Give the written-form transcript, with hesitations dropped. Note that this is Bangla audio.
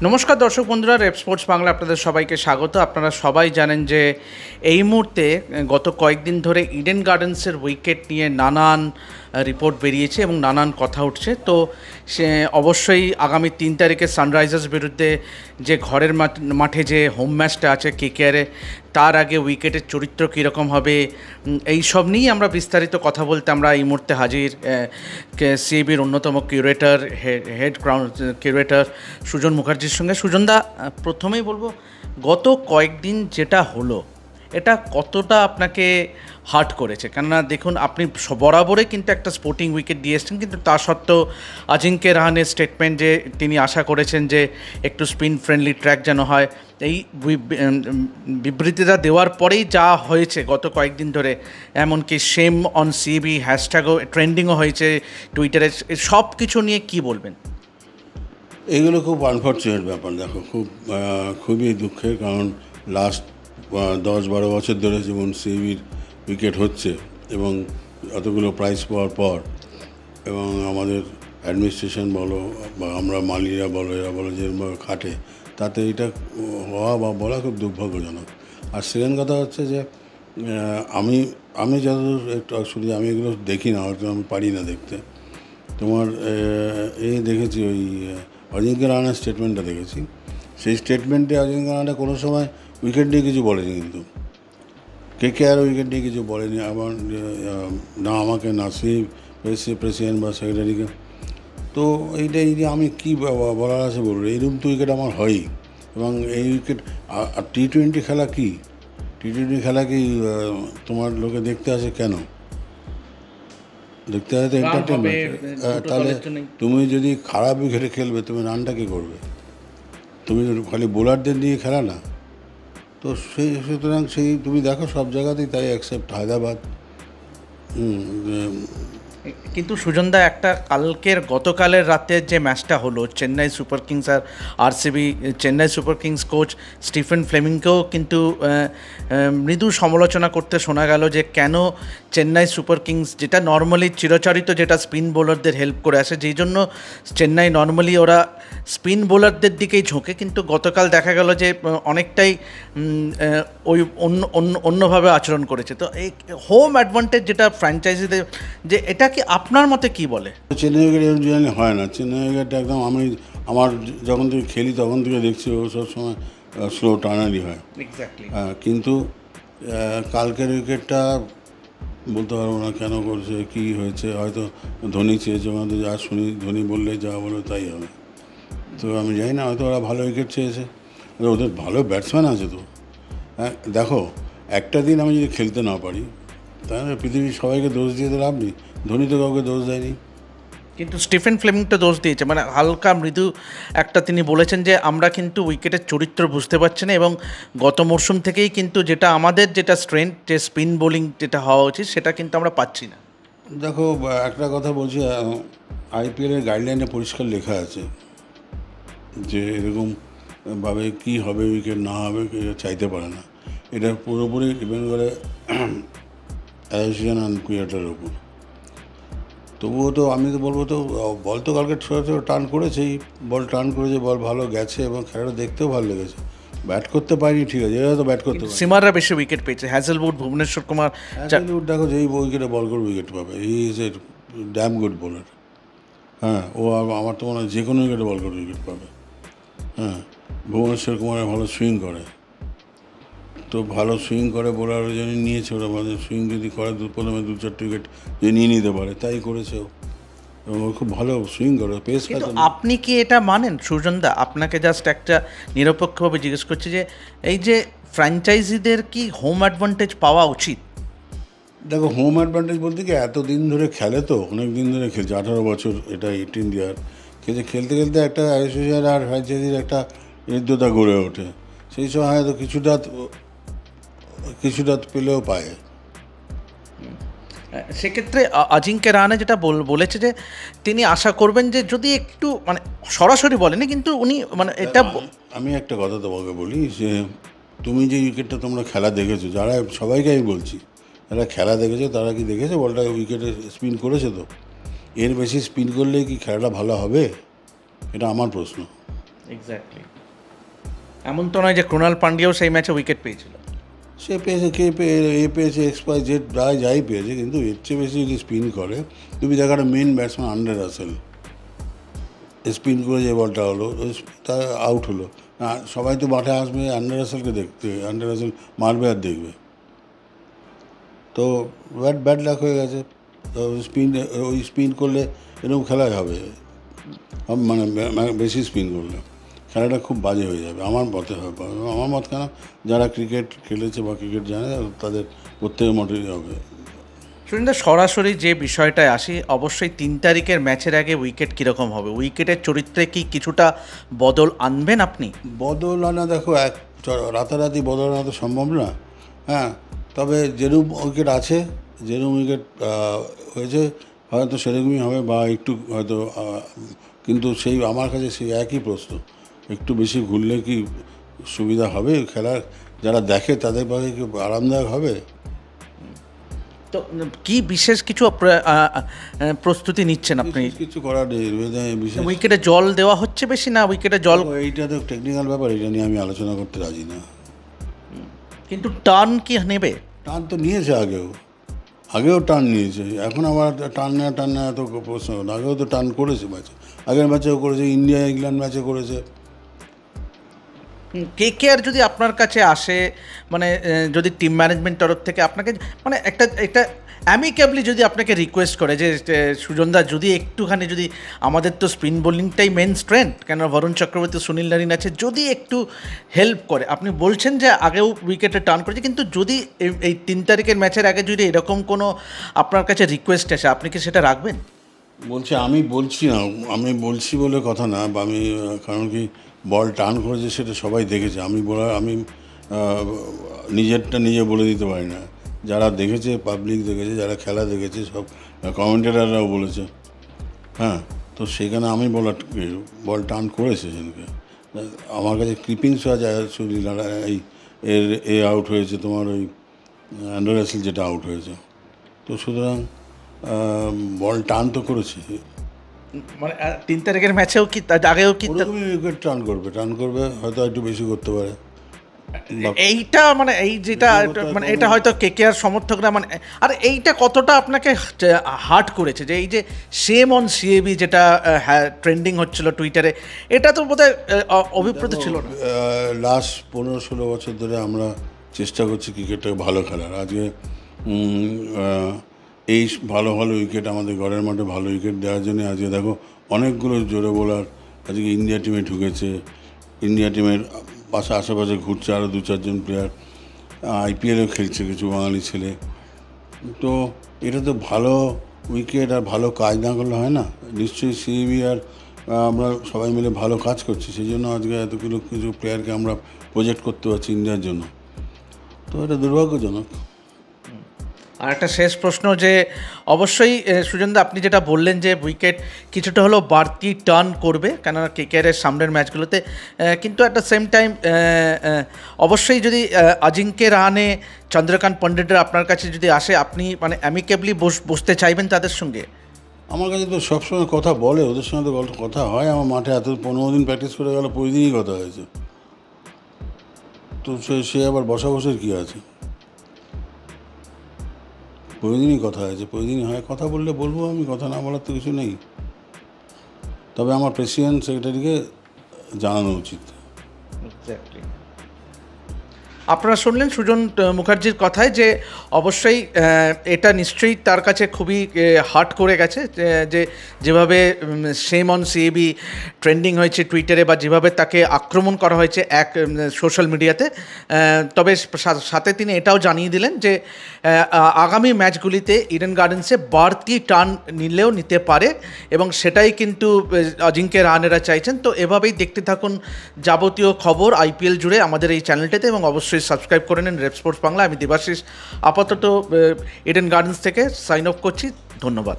নমস্কার দর্শক বন্ধুরা, রেপ স্পোর্টস বাংলা আপনাদের সবাইকে স্বাগত। আপনারা সবাই জানেন যে এই মুহূর্তে গত কয়েকদিন ধরে ইডেন গার্ডেন্সের উইকেট নিয়ে নানান রিপোর্ট বেরিয়েছে এবং নানান কথা উঠছে। তো সে অবশ্যই আগামী 3 তারিখে সানরাইজার্স বিরুদ্ধে যে ঘরের মাঠে যে হোম ম্যাচটা আছে কেকেআরে, তার আগে উইকেটের চরিত্র কীরকম হবে, এই সব নিয়েই আমরা বিস্তারিত কথা বলতে আমরা এই মুহূর্তে হাজির সিএবির অন্যতম কিউরেটর, হেড কিউরেটর সুজন মুখার্জির সঙ্গে। সুজনদা, প্রথমেই বলবো, গত কয়েকদিন যেটা হলো এটা কতটা আপনাকে হার্ট করেছে? কেননা দেখুন, আপনি বরাবরই কিন্তু একটা স্পোর্টিং উইকেট দিয়ে এসছেন, কিন্তু তা সত্ত্বেও অজিঙ্ক্য রাহানের স্টেটমেন্ট যে তিনি আশা করেছেন যে একটু স্পিন ফ্রেন্ডলি ট্র্যাক যেন হয়, এই বিবৃতিটা দেওয়ার পরেই যা হয়েছে গত কয়েকদিন ধরে, এমনকি শেম অন সিবি হ্যাশট্যাগও ট্রেন্ডিংও হয়েছে টুইটারে, সব কিছু নিয়ে কি বলবেন? এগুলো খুব আনফর্চুনেট ব্যাপার। দেখো, খুবই দুঃখের, কারণ লাস্ট 10-12 বছর ধরে যেমন সিবির উইকেট হচ্ছে এবং অতগুলো প্রাইজ পাওয়ার পর, এবং আমাদের অ্যাডমিনিস্ট্রেশন বলো বা আমরা মালিরা বলো, এরা বলো যেভাবে খাটে, তাতে এটা হওয়া বা বলা খুব দুর্ভাগ্যজনক। আর সেকেন্ড কথা হচ্ছে যে আমি যতদূর একটু অ্যাকচুয়ালি আমি এগুলো দেখি না, হয়তো আমি পারি না দেখতে। তোমার দেখেছি ওই অজিঙ্ক্য রাহানের স্টেটমেন্টটা দেখেছি। সেই স্টেটমেন্টে অজিঙ্ক্য রাহানে কোনো সময় উইকেট নিয়ে কিছু বলেনি, কিন্তু কেকেআর উইকেট নিয়ে কিছু বলেনি। আবার না আমাকে, না প্রেসিডেন্ট বা সেক্রেটারিকে। তো এই যে আমি কী বলার আছে বলবো, এইরকম তো উইকেট আমার হয়ই। এবং এই উইকেট আর টি-20 খেলা কি, টি-20 খেলা কি তোমার লোকে দেখতে আসে কেন? দেখতে আসে তো এন্টারটেনমেন্ট। তাহলে তুমি যদি খারাপ উইকেটে খেলবে, তুমি রানটা কী করবে? তুমি খালি বোলারদের নিয়ে খেলা না তো, সুতরাং তুমি দেখো সব জায়গাতেই তাই, অ্যাকসেপ্ট হায়দ্রাবাদ। কিন্তু সুজনদা, একটা গতকালের রাতের যে ম্যাচটা হলো চেন্নাই সুপার কিংস আর RCB, Chennai super kings coach Stephen ফ্লেমিংকেও কিন্তু মৃদু সমালোচনা করতে শোনা গেল যে কেন চেন্নাই সুপার কিংস, যেটা নর্মালি চিরচরিত, যেটা স্পিন বোলারদের হেল্প করে আসে, যেই জন্য চেন্নাই নর্মালি ওরা স্পিন বোলারদের দিকেই ঝোঁকে, কিন্তু গতকাল দেখা গেল যে অনেকটাই ওই অন্যভাবে আচরণ করেছে। তো এই হোম অ্যাডভান্টেজ যেটা ফ্র্যাঞ্চাইজিদের, যে এটা কি আপনার মতে কি বলে? চেন্নাই উইকেট এরকম জানি হয় না। চেন্নাই উইকেটটা একদম আমার যখন থেকে খেলি তখন থেকে দেখছি ও সবসময় স্লো টার্নারই হয়। এক্স্যাক্টলি। কিন্তু কালকের উইকেটটা বলতে পারবো না কেন করছে, কী হয়েছে। হয়তো ধোনি চেয়েছে, আমাদের যা শুনি ধোনি বললে যা বলো তাই হবে। তো আমি জানি না, হয়তো ওরা ভালো উইকেট চেয়েছে, ওদের ভালো ব্যাটসম্যান আছে তো। হ্যাঁ, দেখো, একটা দিন আমি যদি খেলতে না পারি, তাহলে পৃথিবীর সবাইকে দোষ দিয়ে তো লাভ নেই। ধোনি তো কাউকে দোষ দেয়নি। কিন্তু স্টিফেন ফ্লেমিং তো দোষ দিয়েছে, মানে হালকা মৃদু একটা তিনি বলেছেন যে আমরা কিন্তু উইকেটের চরিত্র বুঝতে পারছি না, এবং গত মরশুম থেকেই কিন্তু যেটা আমাদের যেটা স্ট্রেংথ, যে স্পিন বোলিং যেটা হওয়া উচিত, সেটা কিন্তু আমরা পাচ্ছি না। দেখো, একটা কথা বলছি, আইপিএলের গাইডলাইনে পরিষ্কার লেখা আছে যে এরকমভাবে কী হবে, উইকেট না হবে, চাইতে পারে না। এটা পুরোপুরি ডিপেন্ড করে অ্যাসোসিয়েশন অ্যান্ড ক্রিয়েটারের উপর। তবুও তো আমি তো বলবো, তো বল তো কালকে টার্ন করেছেই, বল টার্ন করেছে, বল ভালো গেছে এবং খেলাটা দেখতেও ভালো লেগেছে। ব্যাট করতে পারিনি, ঠিক আছে, এরা তো ব্যাট করতে পারে। সিমাররা বেশি উইকেট পেয়েছে, হ্যাজেলউড, ভুবনেশ্বর কুমার। দেখো, যেই উইকেটে বল করে উইকেট পাবে, he is a dam good bowler. হ্যাঁ, ও আমার তো মনে হয় যে কোনো উইকেটে বল করে উইকেট পাবে। হ্যাঁ, ভুবনেশ্বর কুমারে ভালো সুইং করে, তো ভালো সুইং করে বোলার ওই জন্য নিয়েছে ওরা। মানে সুইং যদি করে প্রথমে 2-4 উইকেট যে নিয়ে নিতে পারে, তাই করেছে ও। এবং ও খুব ভালো সুইং করে, পেস কিন্তু আপনি কি এটা মানেন সুজনদা? আপনাকে জাস্ট একটা নিরপেক্ষভাবে জিজ্ঞেস করছি যে এই যে ফ্র্যাঞ্চাইজিদের কি হোম অ্যাডভান্টেজ পাওয়া উচিত? দেখো, হোম অ্যাডভান্টেজ বলতে কি, এত দিন ধরে খেলে, তো অনেক দিন ধরে খেলছে, 18 বছর, এটা 18 ইয়ার খেলতে খেলতে একটা অ্যাসোসিয়েশন আর ফ্র্যাঞ্চাইজির একটা হৃদ্যতা গড়ে ওঠে। সেই সময় হয়তো কিছুটা পেলেও পায়। সেক্ষেত্রে অজিঙ্ক্য রাহানে যেটা বলেছে যে তিনি আশা করবেন যে যদি একটু, মানে সরাসরি বলেনি, কিন্তু উনি মানে এটা, আমি একটা কথা তোমাকে বলি যে তুমি যে উইকেটটা তোমরা খেলা দেখেছো, যারা সবাইকে আমি বলছি, যারা খেলা দেখেছো তারা কি দেখেছো বলটা উইকেটে স্পিন করেছে? তো এর বেশি স্পিন করলে কি খেলাটা ভালো হবে? এটা আমার প্রশ্ন। এক্স্যাক্টলি। এমন তো নয় যে ক্রোনাল পান্ডিয়াও সেই ম্যাচে উইকেট পেয়েছিল। সে পেয়েছে, এ পেয়েছে, XY Z যাই পেয়েছে, কিন্তু এর চেয়ে বেশি যদি স্পিন করে, তুমি দেখো একটা main batsman under Russell spin করে যে বলটা হলো তা আউট হলো, সবাই তো মাঠে আসবে আন্ডার রাসেলকে দেখতে, আন্ডার রাসেল মারবে আর দেখবে, তো ব্যাড লাক হয়ে গেছে। তো ওই স্পিন করলে এরকম খেলাই হবে, মানে বেশি স্পিন করলে খেলাটা খুব বাজে হয়ে যাবে আমার মতে হবে। আমার মত কেন, যারা ক্রিকেট খেলেছে বা ক্রিকেট জানে তাদের প্রত্যেকের মতেই হবে। সুনীলদা, সরাসরি যে বিষয়টায় আসি, অবশ্যই 3 তারিখের ম্যাচের আগে উইকেট কীরকম হবে? উইকেটের চরিত্রে কি কিছুটা বদল আনবেন আপনি? বদল আনা, দেখো রাতারাতি বদল আনা তো সম্ভব না, হ্যাঁ, তবে যেরকম উইকেট আছে, যেরকম উইকেট হয়েছে হয়তো সেরকমই হবে, বা একটু হয়তো, কিন্তু সেই আমার কাছে সেই একই প্রশ্ন, একটু বেশি ঘুরলে কি সুবিধা হবে খেলার, যারা দেখে তাদের পক্ষে কি আরামদায়ক হবে? তো কি বিশেষ কিছু প্রস্তুতি নিচ্ছেন আপনি? কিছু করার নেই, বিশেষ উইকেটে জল দেওয়া হচ্ছে বেশি, না উইকেটে জল? এইটা তো টেকনিক্যাল ব্যাপার, এটা নিয়ে আমি আলোচনা করতে রাজি না। কিন্তু টার্ন কি নেবে? টার্ন তো নিয়েছে, আগেও টার্ন নিয়েছে, এখন আবার টার্ন নেওয়া এত প্রশ্ন, আগেও তো টার্ন করেছে ম্যাচে, আগের ম্যাচেও করেছে, ইন্ডিয়া ইংল্যান্ড ম্যাচে করেছে। KKR যদি আপনার কাছে আসে, মানে যদি টিম ম্যানেজমেন্ট তরফ থেকে আপনাকে মানে একটা অ্যামিকেবলি যদি আপনাকে রিকোয়েস্ট করে যে সুজনদা যদি একটুখানি, যদি আমাদের তো স্পিন বোলিংটাই মেন স্ট্রেংথ, কেন বরুণ চক্রবর্তী, সুনীল নারিন আছে, যদি একটু হেল্প করে, আপনি বলছেন যে আগেও উইকেটে টার্ন করেছে, কিন্তু যদি এই 3 তারিখের ম্যাচের আগে যদি এরকম কোনো আপনার কাছে রিকোয়েস্ট আসে, আপনি কি সেটা রাখবেন? আমি বলছি না, আমি বলছি বলে কথা না, বা আমি, কারণ কি বল টার্ন করেছে সেটা সবাই দেখেছে, আমি নিজেরটা নিজে বলে দিতে পারি না, যারা দেখেছে, পাবলিক দেখেছে, যারা খেলা দেখেছে, সব কমেন্টেটাররাও বলেছে, হ্যাঁ, তো সেখানে আমি বল টার্ন করেছে সেদিনকে, আমার কাছে ক্লিপিংসও আছে, এই আউট হয়েছে তোমার, ওই আন্ডার রাসেল যেটা আউট হয়েছে, তো সুতরাং বল টার্ন তো করেছে। মানে 3 তারিখের ম্যাচেও কি, আগেও কি উইকেট টার্ন করবে, হয়তো একটু বেশি করতে পারে। এইটা মানে এই যেটা মানে এটা হয়তো KKR সমর্থকরা মানে, আর এইটা কতটা আপনাকে হার্ট করেছে, যে এই যে সেম অন CAB যেটা ট্রেন্ডিং হচ্ছিল টুইটারে, এটা তো বোধহয় অভিপ্রেত ছিল না। লাস্ট 15-16 বছর ধরে আমরা চেষ্টা করছি ক্রিকেটটাকে ভালো খেলার, আজকে এই ভালো উইকেট আমাদের ঘরের মাঠে ভালো উইকেট দেওয়ার জন্য আজকে দেখো অনেকগুলো জোরে বোলার আজকে ইন্ডিয়া টিমে ঢুকেছে, ইন্ডিয়া টিমের আশেপাশে ঘুরছে আরও 2-4 জন প্লেয়ার, IPLও খেলছে কিছু বাঙালি ছেলে, তো এটা তো ভালো উইকেট আর ভালো কাজ না করলে হয় না, নিশ্চয়ই CAB আর আমরা সবাই মিলে ভালো কাজ করছি, সেই জন্য আজকে এতগুলো কিছু প্লেয়ারকে আমরা প্রজেক্ট করতে পারছি ইন্ডিয়ার জন্য, তো এটা দুর্ভাগ্যজনক। আর একটা শেষ প্রশ্ন, যে অবশ্যই সুজনদা আপনি যেটা বললেন যে উইকেট কিছুটা হলেও বাড়তি টার্ন করবে, কেননা KKR-এর সামনের ম্যাচগুলোতে, কিন্তু অ্যাট দ্য সেম টাইম অবশ্যই যদি অজিঙ্ক্য রাহানে, চন্দ্রকান্ত পণ্ডিতরা আপনার কাছে যদি আসে, আপনি মানে অ্যামিকেবলি বসতে চাইবেন তাদের সঙ্গে? আমার কাছে তো সবসময় কথা বলে, ওদের সঙ্গে তো কথা হয়, আমার মাঠে এত 15 দিন প্র্যাকটিস করে গেল, প্রতিদিনই কথা হয়েছে, তো সে আবার বসার কী আছে, প্রতিদিনই কথা হয়েছে, প্রতিদিনই হয়, কথা বললে বলবো আমি, কথা না বলার তো কিছু নেই, তবে আমার প্রেসিডেন্ট সেক্রেটারিকে জানানো উচিত। আপনারা শুনলেন সুজন মুখার্জির কথায় যে অবশ্যই এটা নিশ্চয়ই তার কাছে খুবই হার্ট করে গেছে, যে যেভাবে সেম অন CAB ট্রেন্ডিং হয়েছে টুইটারে, বা যেভাবে তাকে আক্রমণ করা হয়েছে সোশ্যাল মিডিয়াতে, তবে সাথে তিনি এটাও জানিয়ে দিলেন যে আগামী ম্যাচগুলিতে ইডেন গার্ডেন্সে বাড়তি টার্ন নিলেও নিতে পারে, এবং সেটাই কিন্তু অজিঙ্ক্য রাহানেরা চাইছেন। তো এভাবেই দেখতে থাকুন যাবতীয় খবর IPL জুড়ে আমাদের এই চ্যানেলটাতে, এবং অবশ্যই সাবস্ক্রাইব করে নিন রেপ স্পোর্টস বাংলা। আমি দেবাশিস আপাতত ইডেন গার্ডেন্স থেকে সাইন অফ করছি, ধন্যবাদ।